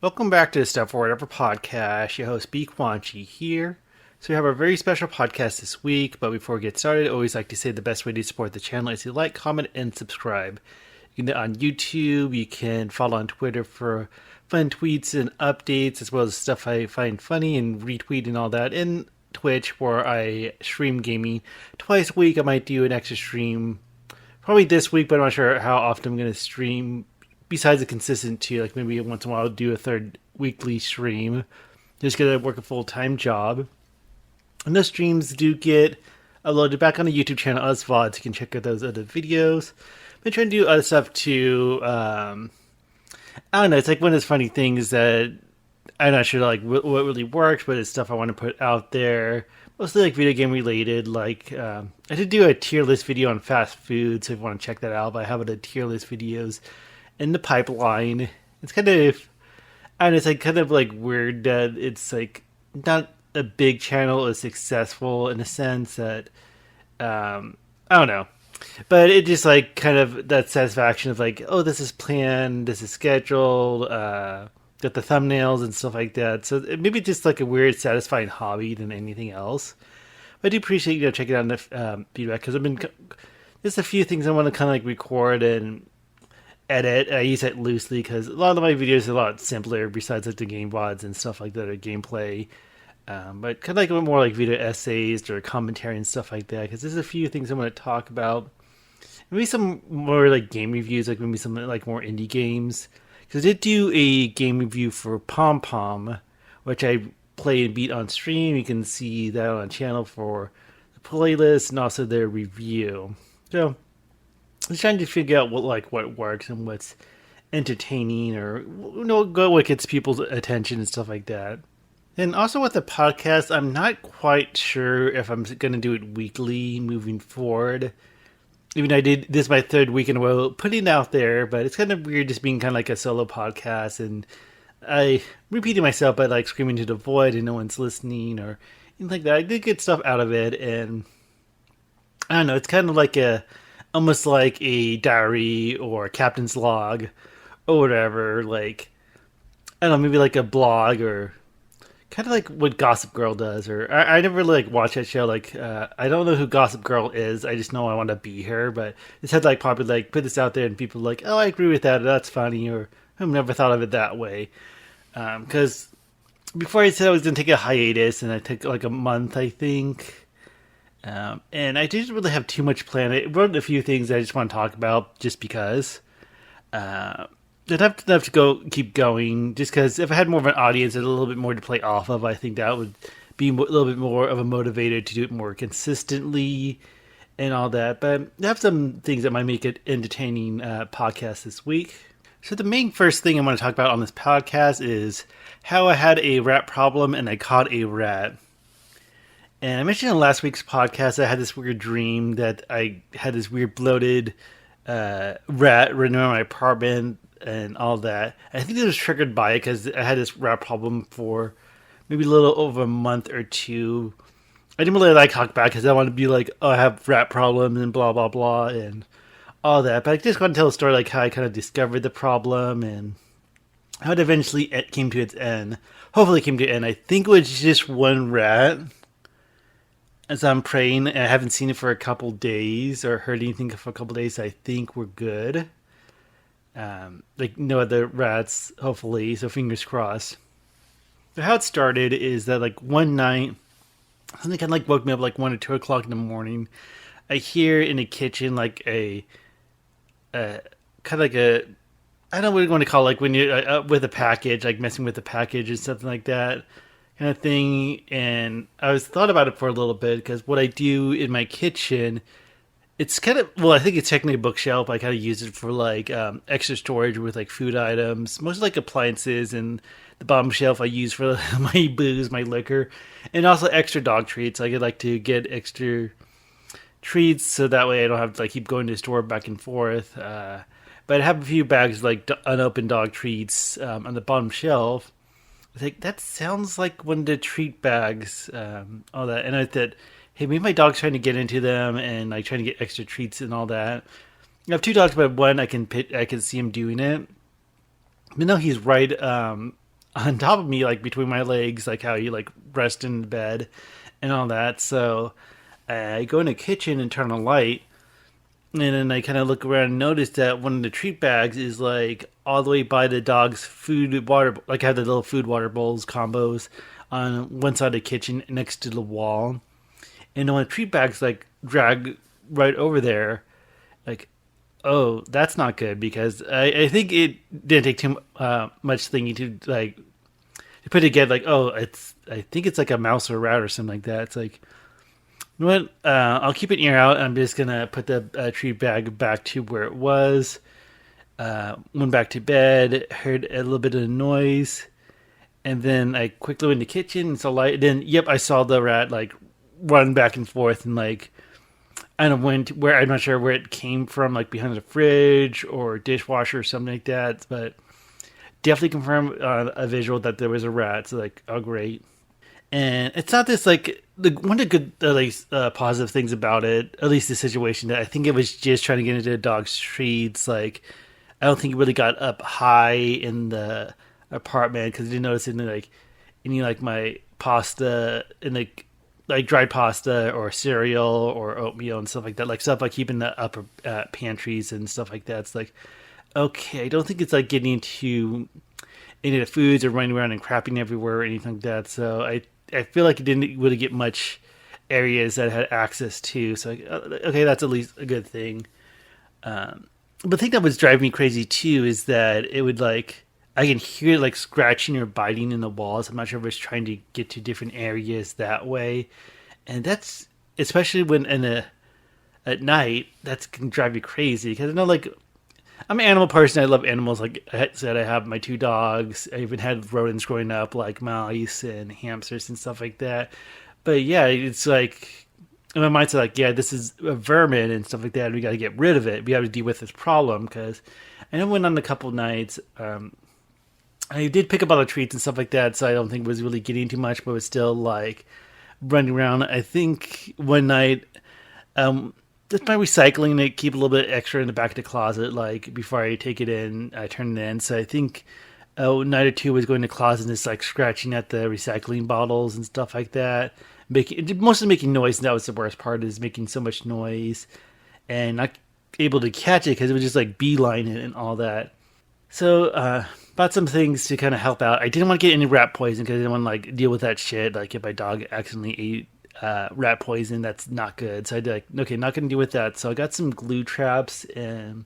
Welcome back to the Stuff for Whatever podcast. Your host BQuanchi here. So we have a very special podcast this week, but before we get started, I always like to say the best way to support the channel is to like, comment, and subscribe. You can do it on YouTube, you can follow on Twitter for fun tweets and updates, as well as stuff I find funny and retweet and all that, and Twitch, where I stream gaming twice a week. I might do an extra stream probably this week, but I'm not sure how often I'm going to stream. Besides the consistent two, like maybe once in a while I'll do a third weekly stream. Just gonna work a full-time job. And those streams do get uploaded back on the YouTube channel as VODs. You can check out those other videos. I've been trying to do other stuff too. I don't know, it's like one of those funny things that I'm not sure like what really works, but it's stuff I want to put out there. Mostly like video game related. Like I did do a tier list video on fast food, so if you want to check that out, but I have other tier list videos in the pipeline. It's kind of, and it's like kind of like weird that it's like not a big channel is successful in a sense that I don't know, but it just like kind of that satisfaction of like, oh, this is planned, this is scheduled, got the thumbnails and stuff like that. So maybe just like a weird satisfying hobby than anything else. But I do appreciate checking out the feedback, because I've been just a few things I want to kind of like record and edit. I use it loosely because a lot of my videos are a lot simpler besides like the game VODs and stuff like that, or gameplay. But kind of like more like video essays or commentary and stuff like that, because there's a few things I'm going to talk about. Maybe some more like game reviews, like maybe some like more indie games. Because I did do a game review for Pom Pom, which I play and beat on stream. You can see that on the channel for the playlist and also their review. So I'm trying to figure out what works and what's entertaining, or what gets people's attention and stuff like that. And also with the podcast, I'm not quite sure if I'm going to do it weekly moving forward. Even though this is my third week in a row putting it out there, but it's kind of weird just being kind of like a solo podcast, and I repeating myself by like screaming to the void and no one's listening or anything like that. I did get stuff out of it, and I don't know, it's kind of like almost like a diary or a captain's log or whatever. Like, I don't know, maybe like a blog, or kind of like what Gossip Girl does. Or I never really like watch that show. Like, I don't know who Gossip Girl is. I just know I want to be her. But it's had like probably like put this out there, and people are like, oh, I agree with that. Or, that's funny. Or I've never thought of it that way. Because before I said I was going to take a hiatus, and I took like a month, I think. And I didn't really have too much planned. I wrote a few things I just want to talk about just because. I'd have to keep going, just because if I had more of an audience and a little bit more to play off of, I think that would be a little bit more of a motivator to do it more consistently and all that. But I have some things that might make it entertaining podcast this week. So the main first thing I want to talk about on this podcast is how I had a rat problem and I caught a rat. And I mentioned in last week's podcast I had this weird dream that I had this weird bloated rat running around my apartment and all that. I think it was triggered by it because I had this rat problem for maybe a little over a month or two. I didn't really like talk about it because I wanted to be like, oh, I have rat problems and blah, blah, blah, and all that. But I just want to tell a story like how I kind of discovered the problem and how it eventually came to its end. Hopefully it came to an end. I think it was just one rat. As I'm praying, and I haven't seen it for a couple days or heard anything for a couple days, I think we're good. Like no other rats, hopefully, so fingers crossed. So how it started is that like one night, something kind of like woke me up like 1 or 2 o'clock in the morning. I hear in the kitchen like a kind of like a, I don't know what you're going to call it, like when you're with a package, like messing with the package or something like that. Kind of thing. And I was thought about it for a little bit, because what I do in my kitchen, it's kind of, well, I think it's technically a bookshelf. I kind of use it for like extra storage with like food items, mostly like appliances, and the bottom shelf I use for my booze, my liquor, and also extra dog treats. I like to get extra treats so that way I don't have to like keep going to the store back and forth. But I have a few bags of like unopened dog treats on the bottom shelf. I think that sounds like one of the treat bags, all that. And I thought, hey, maybe my dog's trying to get into them and like trying to get extra treats and all that. I have 2 dogs, but one I can see him doing it. But no, he's right on top of me, like between my legs, like how you like rest in bed and all that. So I go in the kitchen and turn on a light, and then I kind of look around and notice that one of the treat bags is like all the way by the dog's food water, like I have the little food water bowls combos on one side of the kitchen next to the wall, and one of the treat bags like drag right over there. Like, oh, that's not good because I think it didn't take too much thinking to like to put together. Like, oh, I think it's like a mouse or a rat or something like that. It's like, you know what? I'll keep an ear out. I'm just gonna put the treat bag back to where it was. Went back to bed. Heard a little bit of noise, and then I quickly went in the kitchen. So light. Then, yep, I saw the rat like run back and forth and like I don't know went where I'm not sure where it came from, like behind the fridge or dishwasher or something like that. But definitely confirmed a visual that there was a rat. So like, oh great. And it's not this like one of the good at least positive things about it, at least the situation that I think it was just trying to get into the dog's treats. Like I don't think it really got up high in the apartment because I didn't notice any like my pasta and like dried pasta or cereal or oatmeal and stuff like that. Like stuff I keep in the upper pantries and stuff like that. It's like okay, I don't think it's like getting into any of the foods or running around and crapping everywhere or anything like that. So I feel like it didn't really get much areas that it had access to. So okay, that's at least a good thing. But the thing that was driving me crazy too is that it would like I can hear it like scratching or biting in the walls. I'm not sure if it's trying to get to different areas that way, and that's especially when at night that can drive me crazy because I know like I'm an animal person. I love animals. Like I said, I have my two dogs. I even had rodents growing up, like mice and hamsters and stuff like that. But yeah, it's like in my mind's like, yeah, this is a vermin and stuff like that. And we got to get rid of it. We have to deal with this problem because I know went on a couple nights. I did pick up all the treats and stuff like that, so I don't think it was really getting too much, but it was still like running around. I think one night. Just by recycling it, keep a little bit extra in the back of the closet, like before I take it in, I turn it in. So I think a night or two was going to the closet and just like scratching at the recycling bottles and stuff like that. Mostly making noise, and that was the worst part, is making so much noise and not able to catch it because it was just like beeline it and all that. So, bought some things to kind of help out. I didn't want to get any rat poison because I didn't want to like deal with that shit. Like if my dog accidentally ate rat poison, that's not good. So I did like, okay, not gonna deal with that. So I got some glue traps and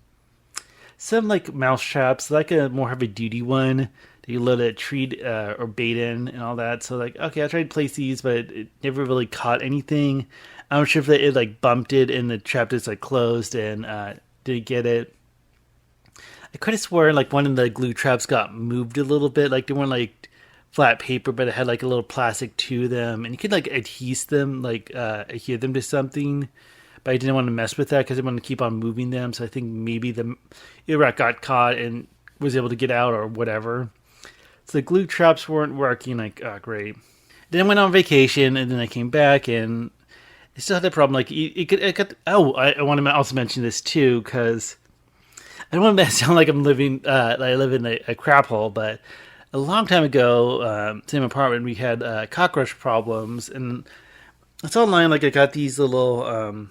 some like mouse traps, like a more heavy duty one that you load a treat or bait in and all that. So like, okay, I tried to place these, but it never really caught anything. I'm not sure if it like bumped it and the trap just like closed and didn't get it. I could have sworn like one of the glue traps got moved a little bit, like they weren't like flat paper, but it had like a little plastic to them, and you could like adhere them, like adhere them to something. But I didn't want to mess with that because I wanted to keep on moving them. So I think maybe the rat got caught and was able to get out or whatever. So the glue traps weren't working. Like, oh, great. Then I went on vacation, and then I came back, and I still had that problem. Like, I want to also mention this too because I don't want to sound like I'm living, I live in a crap hole, but a long time ago, same apartment, we had cockroach problems, and it's online. Like I got these little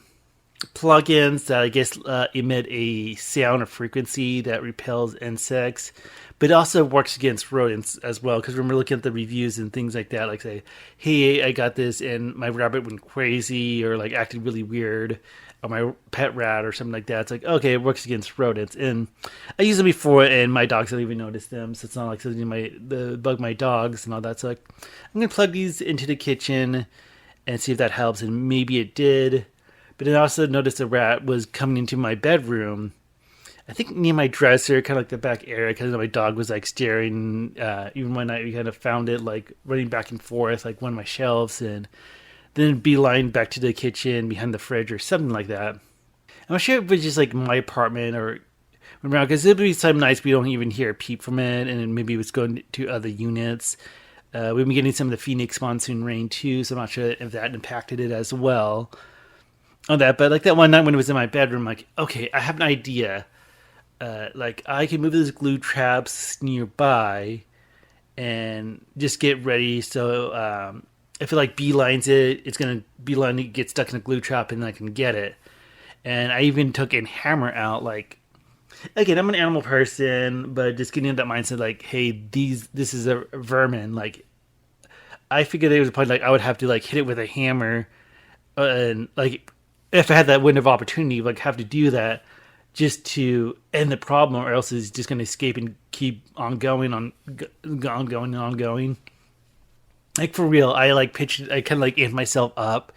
plugins that I guess emit a sound or frequency that repels insects, but it also works against rodents as well. Because when we're looking at the reviews and things like that, like say, hey, I got this and my rabbit went crazy or like acted really weird, or my pet rat or something like that. It's like, okay, it works against rodents. And I used them before and my dogs don't even notice them. So it's not like something the bug my dogs and all that. So like, I'm going to plug these into the kitchen and see if that helps. And maybe it did. But I also noticed a rat was coming into my bedroom. I think near my dresser, kind of like the back area, because my dog was like staring. Even one night we kind of found it like running back and forth, like one of my shelves, and then beeline back to the kitchen behind the fridge or something like that. I'm not sure if it was just like my apartment or around, because it'd be some nights we don't even hear a peep from it, and then maybe it was going to other units. We've been getting some of the Phoenix monsoon rain too, so I'm not sure if that impacted it as well. On that, but like that one night when it was in my bedroom, like, okay, I have an idea. Like I can move those glue traps nearby, and just get ready. So if it like beelines it, it's gonna beeline it, get stuck in a glue trap, and I can get it. And I even took a hammer out. Like again, I'm an animal person, but just getting into that mindset, like, hey, this is a vermin. Like I figured there was a point like I would have to like hit it with a hammer, and like if I had that window of opportunity, like have to do that just to end the problem, or else it's just going to escape and keep on going, ongoing and ongoing. Like for real, I like pitched, I kind of like amped myself up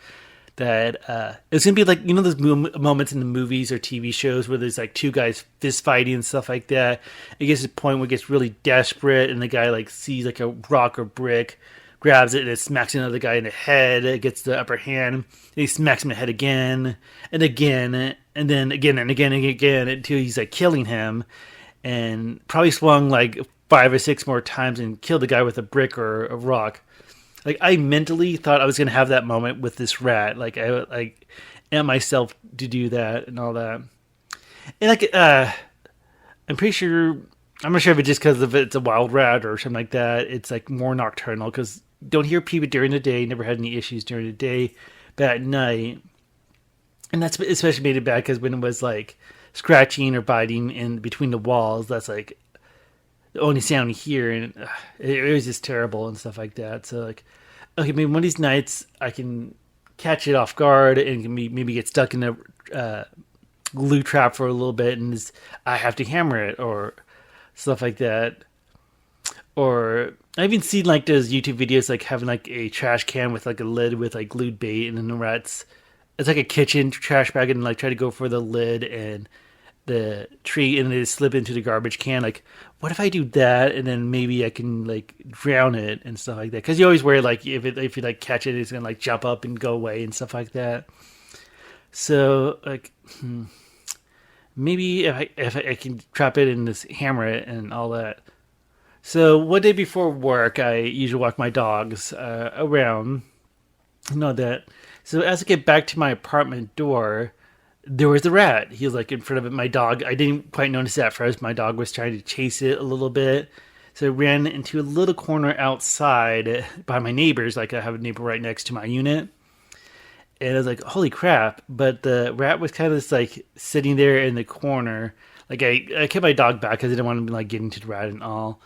that it's gonna be like those moments in the movies or TV shows where there's like two guys fist fighting and stuff like that. It gets to the point where it gets really desperate, and the guy like sees like a rock or brick, grabs it, and it smacks another guy in the head. It gets the upper hand. And he smacks him in the head again and again, and then again and again and again until he's like killing him, and probably swung like 5 or 6 more times and killed the guy with a brick or a rock. Like I mentally thought I was gonna have that moment with this rat. Like I like amped myself to do that and all that. And like I'm pretty sure, I'm not sure if it's just because it's a wild rat or something like that. It's like more nocturnal because don't hear people during the day. Never had any issues during the day, but at night, and that's especially made it bad because when it was like scratching or biting in between the walls, that's like the only sound you hear, and it was just terrible and stuff like that. So like, okay, maybe one of these nights I can catch it off guard and can maybe get stuck in a glue trap for a little bit, and I have to hammer it or stuff like that. Or I've even seen like those YouTube videos like having like a trash can with like a lid with like glued bait, and then the rats, it's like a kitchen trash bag, and like try to go for the lid and the tree, and they slip into the garbage can. Like, what if I do that, and then maybe I can like drown it and stuff like that? Because you always worry like if you like catch it, it's gonna like jump up and go away and stuff like that. So like, maybe if I can trap it and just hammer it and all that. So one day before work, I usually walk my dogs around. That. So as I get back to my apartment door, there was the rat. He was like in front of it. My dog, I didn't quite notice that at first. My dog was trying to chase it a little bit. So I ran into a little corner outside by my neighbors. Like I have a neighbor right next to my unit. And I was like, holy crap. But the rat was kind of just like sitting there in the corner. Like I kept my dog back because I didn't want to like get into the rat and all.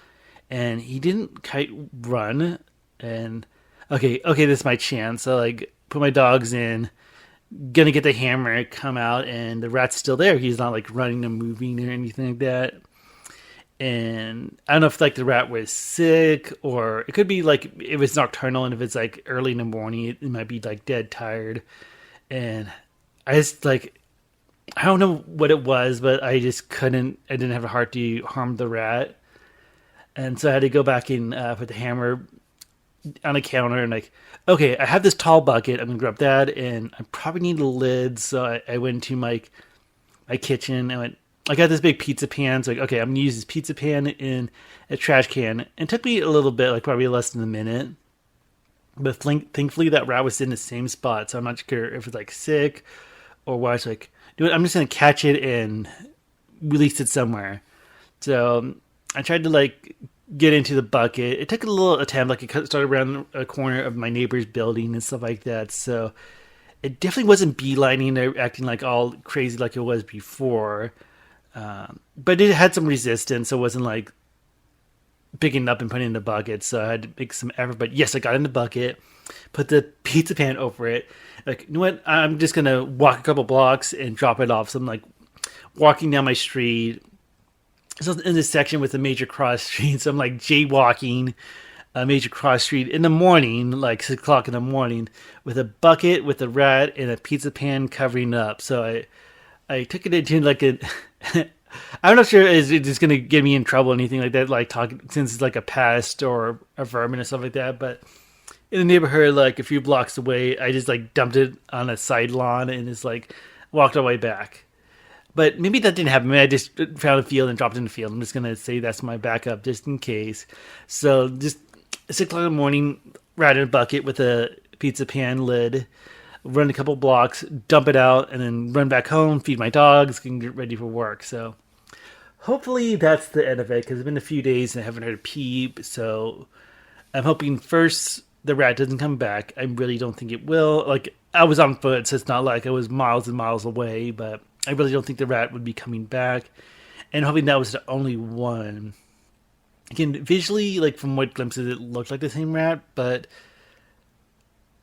And he didn't quite run. And okay, this is my chance. So like put my dogs in. Gonna get the hammer, come out, and the rat's still there. He's not like running or moving or anything like that. And I don't know if like the rat was sick, or it could be like if it's nocturnal, and if it's like early in the morning, it might be like dead tired. And I just like, I don't know what it was, but I didn't have a heart to harm the rat. And so I had to go back and put the hammer on a counter and like, okay, I have this tall bucket. I'm gonna grab that, and I probably need a lid. So I went to my kitchen. I got this big pizza pan. So like, okay, I'm gonna use this pizza pan in a trash can. And it took me a little bit, like probably less than a minute. But thankfully, that rat was in the same spot. So I'm not sure if it's like sick or why. It's like, dude, I'm just gonna catch it and release it somewhere. So I tried to like get into the bucket. It took a little attempt, like it started around a corner of my neighbor's building and stuff like that. So it definitely wasn't beelining or acting like all crazy like it was before. But it had some resistance, so it wasn't like picking it up and putting it in the bucket. So I had to make some effort. But yes, I got in the bucket, put the pizza pan over it. Like, you know what? I'm just going to walk a couple blocks and drop it off. So I'm like walking down my street. So in this section with a major cross street, so I'm like jaywalking a major cross street in the morning, like 6 o'clock in the morning, with a bucket with a rat and a pizza pan covering up. So I took it into like a, I'm not sure is it just going to get me in trouble or anything like that, like talking since it's like a pest or a vermin or stuff like that. But in the neighborhood, like a few blocks away, I just like dumped it on a side lawn and just like walked all the way back. But maybe that didn't happen. Maybe I just found a field and dropped it in the field. I'm just going to say that's my backup just in case. So just 6 o'clock in the morning, rat in a bucket with a pizza pan lid, run a couple blocks, dump it out, and then run back home, feed my dogs, and get ready for work. So hopefully that's the end of it because it's been a few days and I haven't heard a peep. So I'm hoping first the rat doesn't come back. I really don't think it will. Like I was on foot, so it's not like I was miles and miles away, but I really don't think the rat would be coming back. And hoping that was the only one. Again, visually, like from what glimpses, it looked like the same rat, but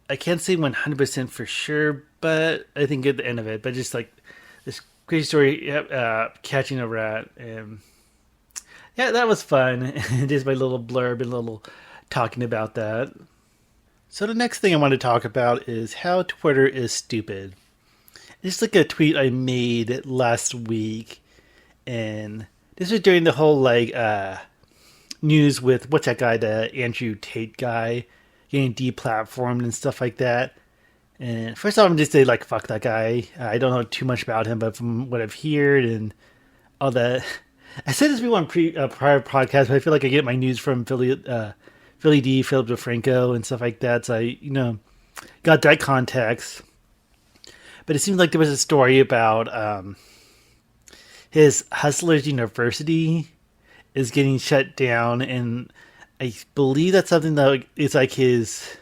I can't say 100% for sure. But I think at the end of it, but just like this crazy story, catching a rat, and yeah, that was fun. Just my little blurb and little talking about that. So the next thing I want to talk about is how Twitter is stupid. It's like a tweet I made last week, and this was during the whole like news with what's that guy, the Andrew Tate guy, getting deplatformed and stuff like that. And first off, I'm just say like fuck that guy. I don't know too much about him, but from what I've heard and all that, I said this before on prior podcast, but I feel like I get my news from Philly D, Philip DeFranco, and stuff like that. So I, got that context. But it seems like there was a story about his Hustlers University is getting shut down, and I believe that's something that is like his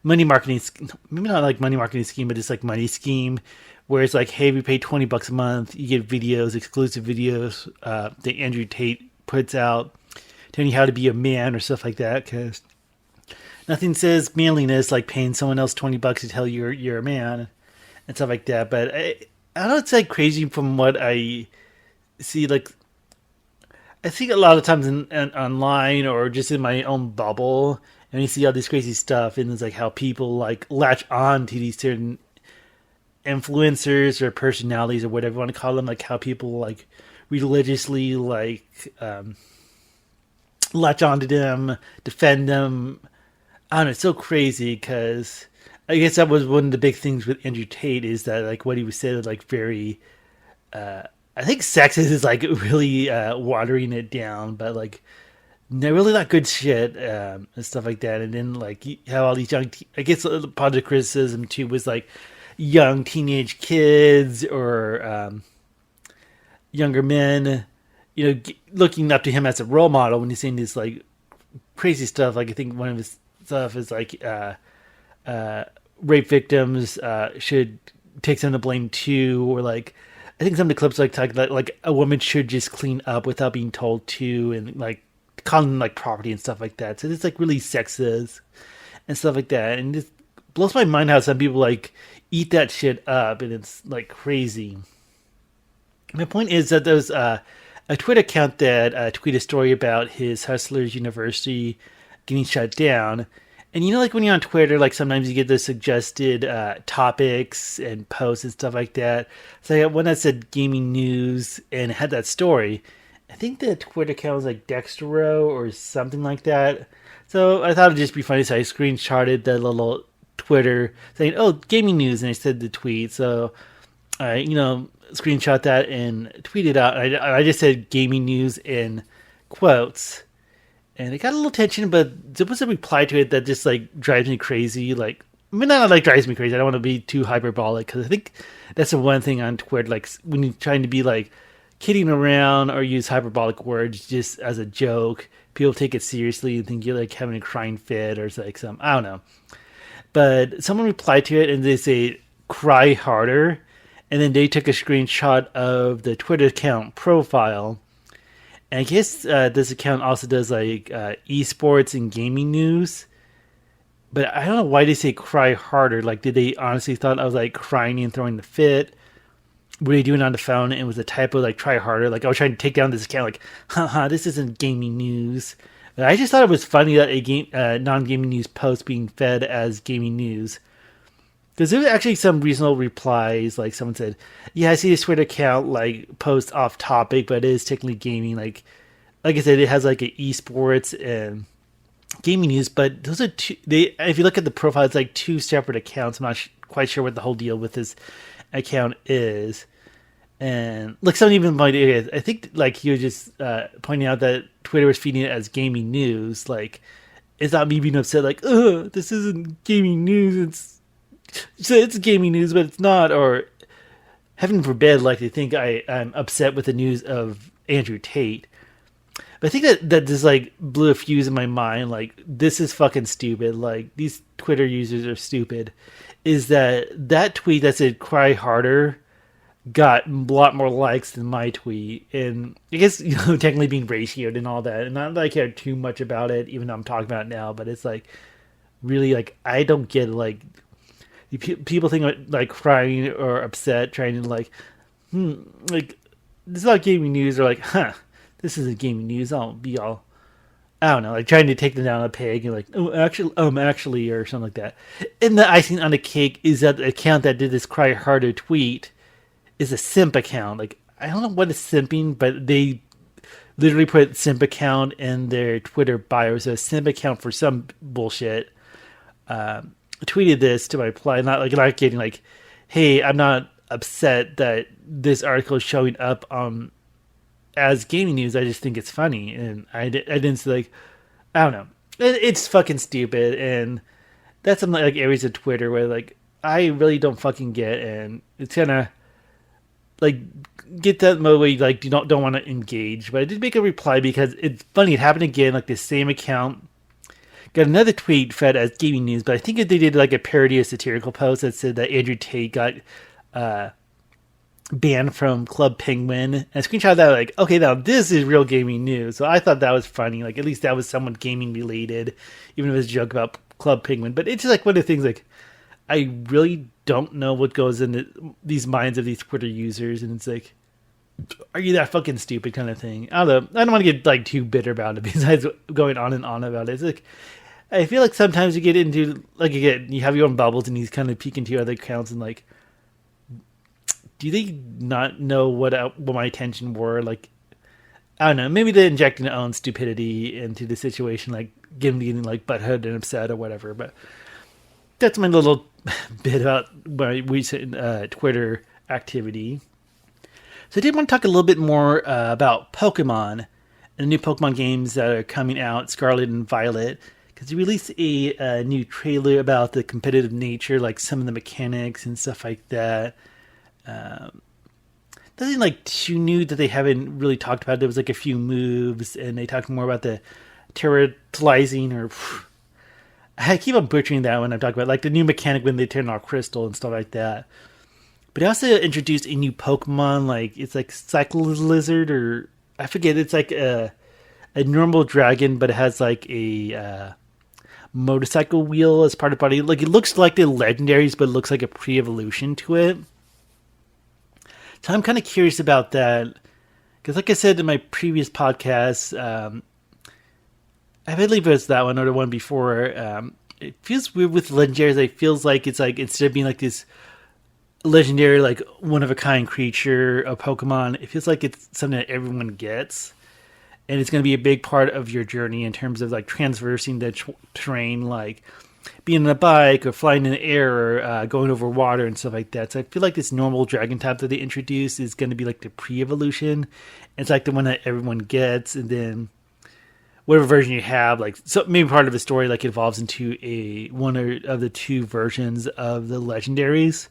money marketing, maybe not like money marketing scheme, but it's like money scheme, where it's like, hey, we pay $20 a month, you get videos, exclusive videos that Andrew Tate puts out, telling you how to be a man or stuff like that, because nothing says manliness like paying someone else $20 to tell you're a man and stuff like that. But I don't know, it's like crazy from what I see. Like I think a lot of times in online or just in my own bubble, and you see all this crazy stuff, and it's like how people like latch on to these certain influencers or personalities or whatever you want to call them, like how people like religiously like latch onto them, defend them. I don't know, it's so crazy because I guess that was one of the big things with Andrew Tate is that like what he was said like very I think sexist is like really watering it down, but like no, really not good shit and stuff like that. And then like how all these young, I guess part of the criticism too was like young teenage kids or younger men, looking up to him as a role model when he's saying this like crazy stuff. Like I think one of his stuff is like rape victims should take some of the blame too, or like I think some of the clips like talk about like a woman should just clean up without being told to, and like calling them like property and stuff like that. So it's like really sexist and stuff like that, and it blows my mind how some people like eat that shit up, and it's like crazy. My point is that there's a Twitter account that tweeted a story about his Hustlers University getting shut down. And like when you're on Twitter, like sometimes you get the suggested topics and posts and stuff like that. So I got one that said gaming news and it had that story. I think the Twitter account was like Dextero or something like that. So I thought it'd just be funny. So I screenshotted the little Twitter saying, "Oh, gaming news," and I said the tweet. So I, screenshot that and tweet it out. I just said gaming news in quotes. And it got a little tension, but there was a reply to it that just like drives me crazy. Like, I mean, not like drives me crazy. I don't want to be too hyperbolic because I think that's the one thing on Twitter. Like when you're trying to be like kidding around or use hyperbolic words just as a joke, people take it seriously and think you're like having a crying fit or like some, I don't know. But someone replied to it and they say "cry harder," and then they took a screenshot of the Twitter account profile. And I guess this account also does like esports and gaming news. But I don't know why they say "cry harder." Like, did they honestly thought I was like crying and throwing the fit? Were they doing it on the phone and it was a typo like "try harder"? Like I was trying to take down this account. Like, haha, this isn't gaming news. But I just thought it was funny that a non-gaming news post being fed as gaming news. Because there was actually some reasonable replies. Like someone said, "Yeah, I see this Twitter account like post off topic, but it is technically gaming." Like I said, it has like an esports and gaming news. But those are two. If you look at the profile, it's like two separate accounts. I'm not quite sure what the whole deal with this account is. And like someone even pointed, I think like he was just pointing out that Twitter was feeding it as gaming news. Like it's not me being upset. Like, this isn't gaming news. It's gaming news, but it's not. Or heaven forbid, like they think I'm upset with the news of Andrew Tate. But I think that just like blew a fuse in my mind. Like, this is fucking stupid. Like, these Twitter users are stupid. Is that tweet that said "cry harder" got a lot more likes than my tweet, and I guess technically being ratioed and all that. And not that I care too much about it, even though I'm talking about it now. But it's like really like I don't get it. Like people think of like crying or upset, trying to like like this is not gaming news, or like this isn't gaming news. I'll be all, I don't know, like trying to take them down a peg and like, actually, or something like that. And the icing on the cake is that the account that did this cry harder tweet is a simp account. Like, I don't know what is simping, but they literally put simp account in their Twitter bio. So a simp account for some bullshit. Tweeted this to my reply, not getting like, hey, I'm not upset that this article is showing up as gaming news. I just think it's funny, and I didn't say like, I don't know, it's fucking stupid, and that's some like areas of Twitter where like I really don't fucking get, and it's gonna like get that mode where you like don't want to engage. But I did make a reply because it's funny. It happened again. Like the same account got another tweet fed as gaming news, but I think they did like a parody of satirical post that said that Andrew Tate got banned from Club Penguin. And I screenshot that like, okay, now this is real gaming news. So I thought that was funny. Like at least that was somewhat gaming related, even if it was a joke about Club Penguin. But it's just like one of the things like I really don't know what goes into these minds of these Twitter users, and it's like, are you that fucking stupid kind of thing? I don't know. I don't want to get like too bitter about it besides going on and on about it. It's like, I feel like sometimes you get into like you have your own bubbles and you kind of peek into your other accounts and like, do they not know what my intention were? Like, I don't know. Maybe they're injecting their own stupidity into the situation, like getting like butthurt and upset or whatever. But that's my little bit about my recent Twitter activity. So I did want to talk a little bit more about Pokemon and the new Pokemon games that are coming out, Scarlet and Violet. Because they released a new trailer about the competitive nature, like some of the mechanics and stuff like that. Nothing like too new that they haven't really talked about. There was like a few moves, and they talked more about the terrorizing, or I keep on butchering that when I'm talking about like the new mechanic when they turn off crystal and stuff like that. But they also introduced a new Pokemon, like it's like Cycle Lizard, or I forget. It's like a normal dragon, but it has like a motorcycle wheel as part of the body. Like it looks like the legendaries, but it looks like a pre-evolution to it. So I'm kind of curious about that, because like I said in my previous podcast, I believe it was that one or the one before. It feels weird with legendaries. It feels like it's like instead of being like this legendary, like one of a kind creature, a Pokemon, it feels like it's something that everyone gets. And it's going to be a big part of your journey in terms of like traversing the terrain, like being on a bike or flying in the air or going over water and stuff like that. So I feel like this normal dragon type that they introduced is going to be like the pre-evolution. It's like the one that everyone gets, and then whatever version you have, like so maybe part of the story like evolves into one of the two versions of the legendaries.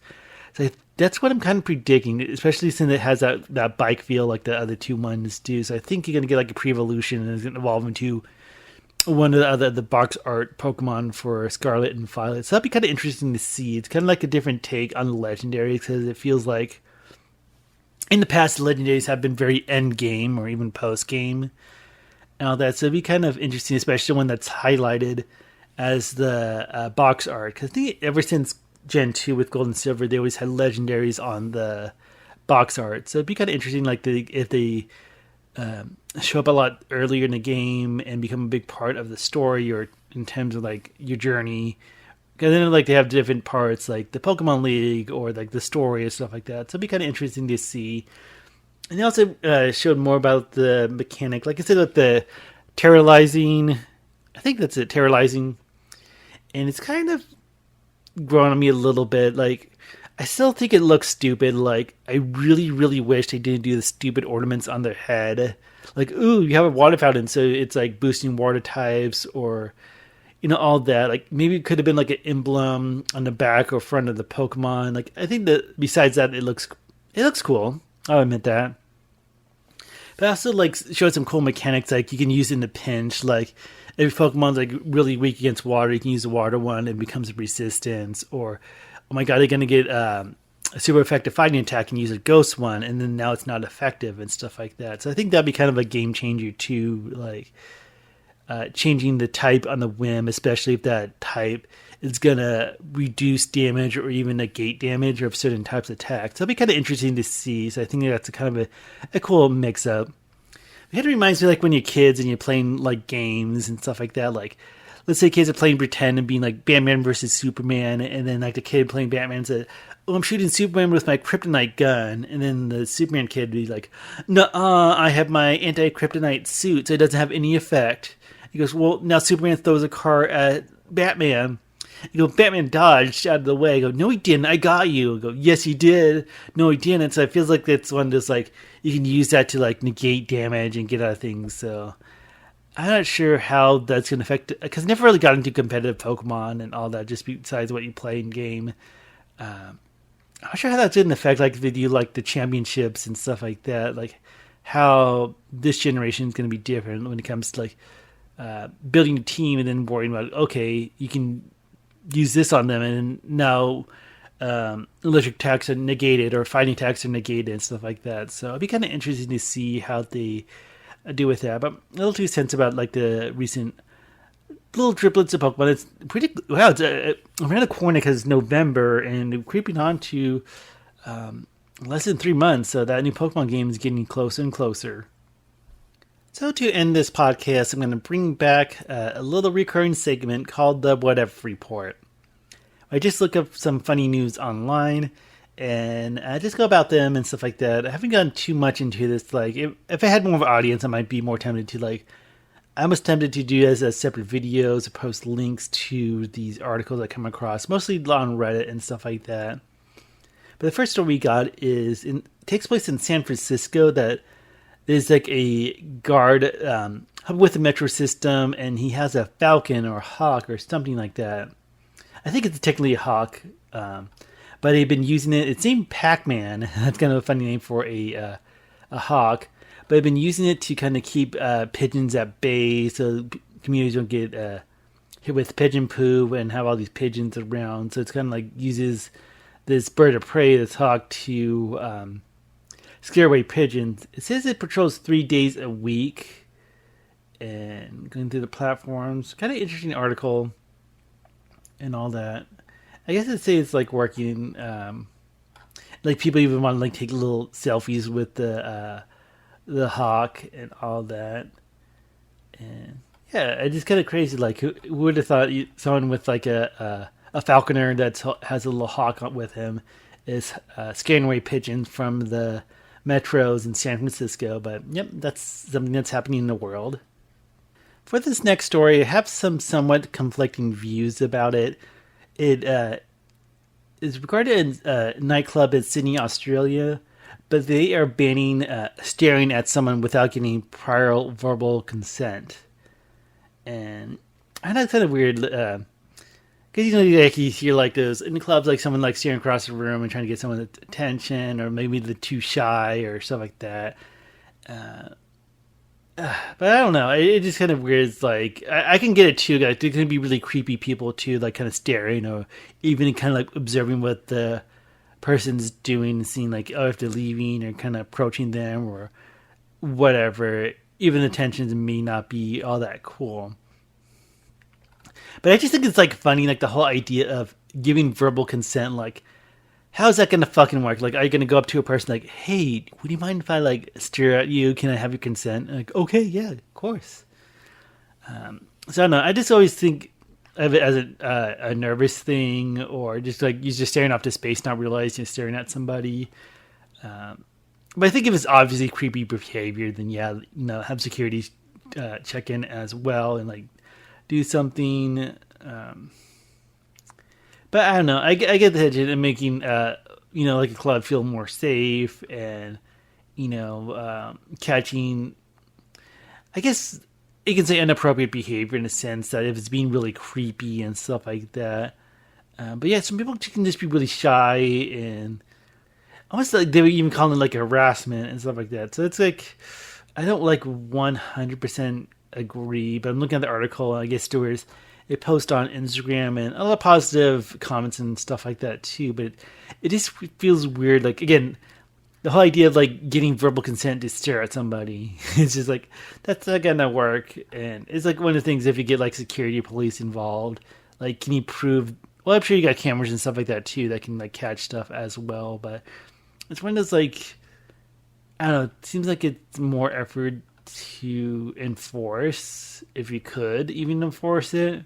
So that's what I'm kind of predicting, especially since it has that bike feel like the other two ones do. So I think you're going to get like a pre-evolution, and it's going to evolve into one of the box art Pokemon for Scarlet and Violet. So that'd be kind of interesting to see. It's kind of like a different take on the legendaries, because it feels like in the past the legendaries have been very end game or even post game and all that. So it'd be kind of interesting, especially when that's highlighted as the box art. Because I think ever since Gen 2 with Gold and Silver, they always had legendaries on the box art. So it'd be kind of interesting, like if they show up a lot earlier in the game and become a big part of the story, or in terms of like your journey. Because then like they have different parts, like the Pokemon League or like the story and stuff like that. So it'd be kind of interesting to see. And they also showed more about the mechanic, like I said, with the terrorizing. I think that's it, terrorizing. And it's kind of grown on me a little bit. Like, I still think it looks stupid. Like, I really, really wish they didn't do the stupid ornaments on their head. Like, ooh, you have a water fountain, so it's like boosting water types, or all that. Like, maybe it could have been like an emblem on the back or front of the Pokemon. Like, I think that besides that, it looks cool. I'll admit that. But also like showed some cool mechanics, like you can use it in a pinch. Like if your Pokemon's like really weak against water, you can use the water one and it becomes a resistance. Or oh my god, they're gonna get a super effective fighting attack and use a ghost one, and then now it's not effective and stuff like that. So I think that'd be kind of a game changer too, like changing the type on the whim, especially if that type is gonna reduce damage or even negate damage of certain types of attacks. That'll be kind of interesting to see. So I think that's a kind of a cool mix up. It kind of reminds me like when you're kids and you're playing like games and stuff like that. Like let's say kids are playing pretend and being like Batman versus Superman, and then like the kid playing Batman said, "Oh, I'm shooting Superman with my kryptonite gun," and then the Superman kid would be like, "Nuh-uh, I have my anti-kryptonite suit, so it doesn't have any effect." He goes, "Well, now Superman throws a car at Batman." You go, Batman dodged out of the way. I go, "No, he didn't. I got you." I go, "Yes, he did." "No, he didn't." So it feels like that's one that's like you can use that to like negate damage and get out of things. So I'm not sure how that's going to affect it, because I never really got into competitive Pokemon and all that, just besides what you play in game. I'm not sure how that's going to affect like if they do like the championships and stuff like that. Like how this generation is going to be different when it comes to like building a team and then worrying about, okay, you can use this on them and now electric attacks are negated or fighting attacks are negated and stuff like that. So it'd be kind of interesting to see how they do with that. But a little 2 cents about like the recent little triplets of Pokemon. It's pretty wow. It's around the corner because it's November and we're creeping on to less than 3 months. So that new Pokemon game is getting closer and closer. So to end this podcast, I'm going to bring back a little recurring segment called the What If Report. I just look up some funny news online and I just go about them and stuff like that. I haven't gotten too much into this. Like if I had more of an audience, I might be more tempted to like. I was tempted to do this as separate videos or post links to these articles I come across, mostly on Reddit and stuff like that. But the first story we got takes place in San Francisco. That there's like a guard with the metro system, and he has a falcon or a hawk or something like that. I think it's technically a hawk, but they've been using it. It's named Pac-Man. That's kind of a funny name for a hawk. But they've been using it to kind of keep pigeons at bay, so communities don't get hit with pigeon poo and have all these pigeons around. So it's kind of like uses this bird of prey, this hawk, to scare away pigeons. It says it patrols 3 days a week and going through the platforms. Kind of interesting article and all that. I guess I'd say it's like working. Like people even want to like take little selfies with the hawk and all that. And yeah, it's just kind of crazy. Like who would have thought someone with like a falconer that has a little hawk with him is scaring away pigeons from the metros in San Francisco. But yep, that's something that's happening in the world. For this next story, I have some somewhat conflicting views about it. It is regarded as a nightclub in Sydney, Australia, but they are banning staring at someone without getting prior verbal consent. And I know it's kind of weird, because like you hear like those in the clubs, like someone like staring across the room and trying to get someone's attention, or maybe they're too shy or stuff like that. But I don't know. It just kind of weird. It's like I can get it too. Like there can be really creepy people too, like kind of staring or even kind of like observing what the person's doing and seeing like, oh, if they're leaving or kind of approaching them or whatever. Even the tensions may not be all that cool. But I just think it's like funny, like the whole idea of giving verbal consent. Like, how's that going to fucking work? Like, are you going to go up to a person like, hey, would you mind if I like stare at you? Can I have your consent? And like, okay, yeah, of course. So I don't know. I just always think of it as a nervous thing, or just like you're just staring off to space, not realizing you're staring at somebody. But I think if it's obviously creepy behavior, then yeah, have security check in as well and like do something. But I don't know. I get the idea of making like a club feel more safe and catching. I guess you can say inappropriate behavior in a sense that if it's being really creepy and stuff like that. But yeah, some people can just be really shy and almost like they were even calling it like harassment and stuff like that. So it's like, I don't like 100% agree, but I'm looking at the article, and I guess there was a post on Instagram and a lot of positive comments and stuff like that too. But it just feels weird. Like, again, the whole idea of like getting verbal consent to stare at somebody, it's just like that's not gonna work. And it's like one of the things, if you get like security or police involved, like, can you prove? Well, I'm sure you got cameras and stuff like that too that can like catch stuff as well. But it's one of those, like, I don't know. It seems like it's more effort to enforce, if you could even enforce it.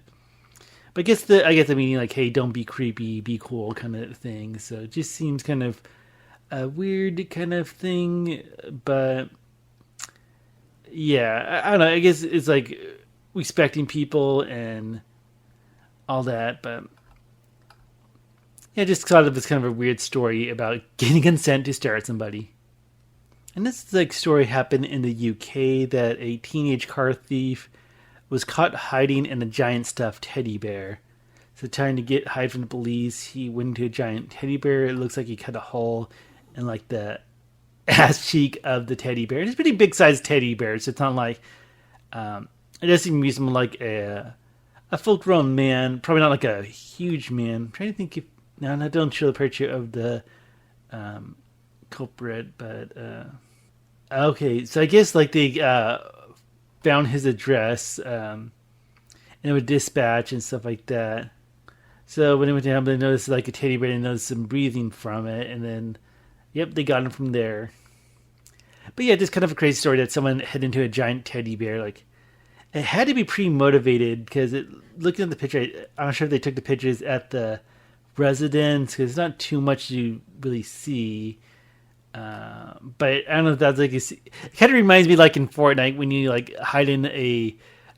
But I get the meaning, like, hey, don't be creepy, be cool, kind of thing. So it just seems kind of a weird kind of thing. But yeah, I don't know. I guess it's like respecting people and all that. But yeah, just thought of this kind of a weird story about getting consent to stare at somebody. And this like story happened in the UK, that a teenage car thief was caught hiding in a giant stuffed teddy bear. So trying to hide from the police, he went into a giant teddy bear. It looks like he cut a hole in like the ass cheek of the teddy bear. It's a pretty big sized teddy bear, so it's not like it doesn't seem reasonable like a full grown man, probably not like a huge man. I'm trying to think if no, I don't show the picture of the culprit, but okay, so I guess like they found his address and it would dispatch and stuff like that. So when they went down, they noticed like a teddy bear and noticed some breathing from it, and then yep, they got him from there. But yeah, just kind of a crazy story that someone hid into a giant teddy bear. Like, it had to be pretty motivated because looking at the picture, I'm not sure if they took the pictures at the residence because it's not too much you really see. But I don't know if that's like it kind of reminds me like in Fortnite when you like hide in a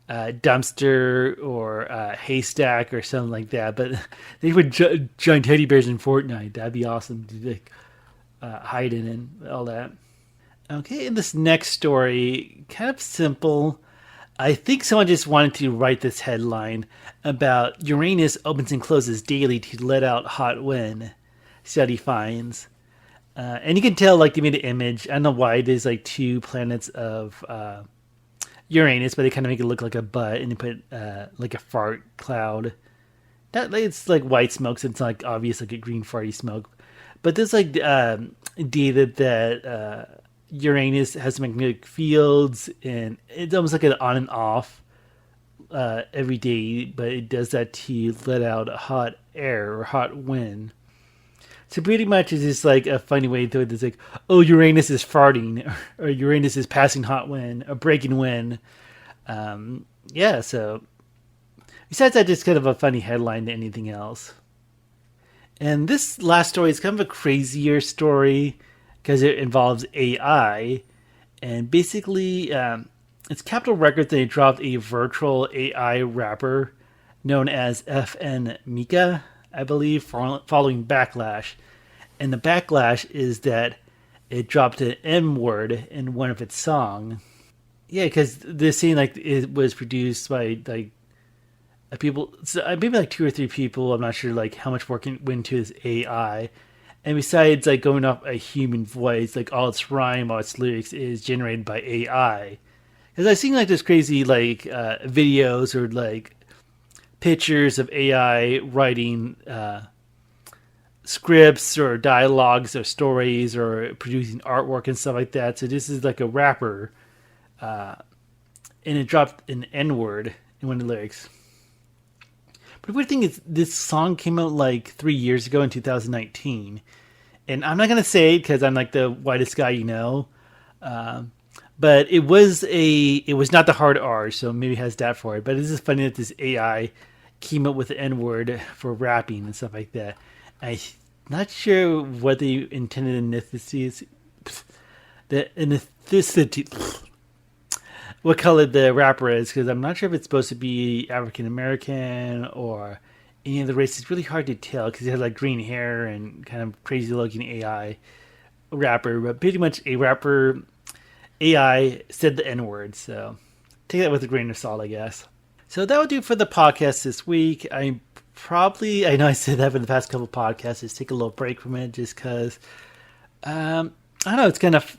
dumpster or a haystack or something like that. But they would giant teddy bears in Fortnite. That'd be awesome to like hide in and all that. Okay, and this next story, kind of simple. I think someone just wanted to write this headline about Uranus opens and closes daily to let out hot wind, study finds. And you can tell, like, they made an image. I don't know why there's like two planets of Uranus, but they kind of make it look like a butt, and they put like a fart cloud. That it's like white smoke, so it's like obvious like a green farty smoke. But there's like data that Uranus has magnetic fields, and it's almost like an on and off every day, but it does that to let out hot air or hot wind. So pretty much it's just like a funny way to do it. It's like, oh, Uranus is farting, or Uranus is passing hot wind, or breaking wind. Yeah, so besides that, just kind of a funny headline to anything else. And this last story is kind of a crazier story because it involves AI. And basically, it's Capitol Records. They dropped a virtual AI rapper known as FN Mika, I believe, following backlash. And the backlash is that it dropped an M word in one of its songs. Yeah, because they're saying like it was produced by like people, so maybe like two or three people. I'm not sure like how much work went into this AI. And besides like going off a human voice, like all its rhyme, all its lyrics is generated by AI. Because I've seen like this crazy like videos or like pictures of AI writing scripts or dialogues or stories or producing artwork and stuff like that. So this is like a rapper, and it dropped an N word in one of the lyrics. But the weird thing is, this song came out like 3 years ago in 2019, and I'm not gonna say it because I'm like the whitest guy you know. But it was not the hard R, so maybe it has that for it. But it's just funny that this AI came up with the N word for rapping and stuff like that. I'm not sure what the intended ethnicity is. The ethnicity, what color the rapper is, because I'm not sure if it's supposed to be African American or any of the race. It's really hard to tell because he has like green hair and kind of crazy looking AI rapper. But pretty much a rapper AI said the N word, so take that with a grain of salt, I guess. So that would do for the podcast this week. I know I said that for the past couple of podcasts, just take a little break from it just because, I don't know, it's kind of,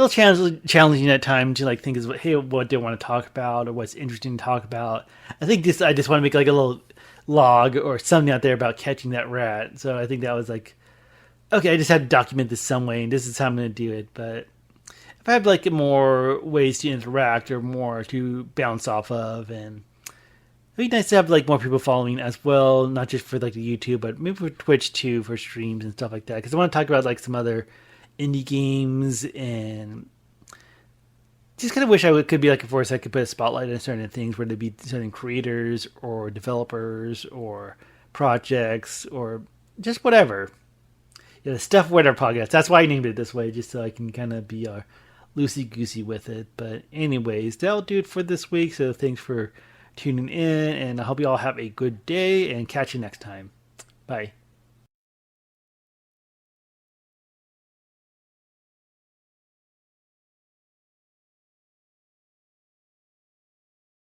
little challenging at times to like think is hey, what do I want to talk about or what's interesting to talk about. I think I just want to make like a little log or something out there about catching that rat. So I think that was like, okay, I just had to document this some way, and this is how I'm going to do it. But if I have like more ways to interact or more to bounce off of, and it'd be nice to have like more people following as well, not just for like the YouTube, but maybe for Twitch too, for streams and stuff like that. Because I want to talk about like some other indie games, and just kind of wish could be like a force I could put a spotlight on certain things, whether it be certain creators or developers or projects or just whatever. Yeah, the Stuff Whatever podcast. That's why I named it this way, just so I can kind of be loosey goosey with it. But anyways, that'll do it for this week. So thanks for tuning in, and I hope you all have a good day, and catch you next time. Bye.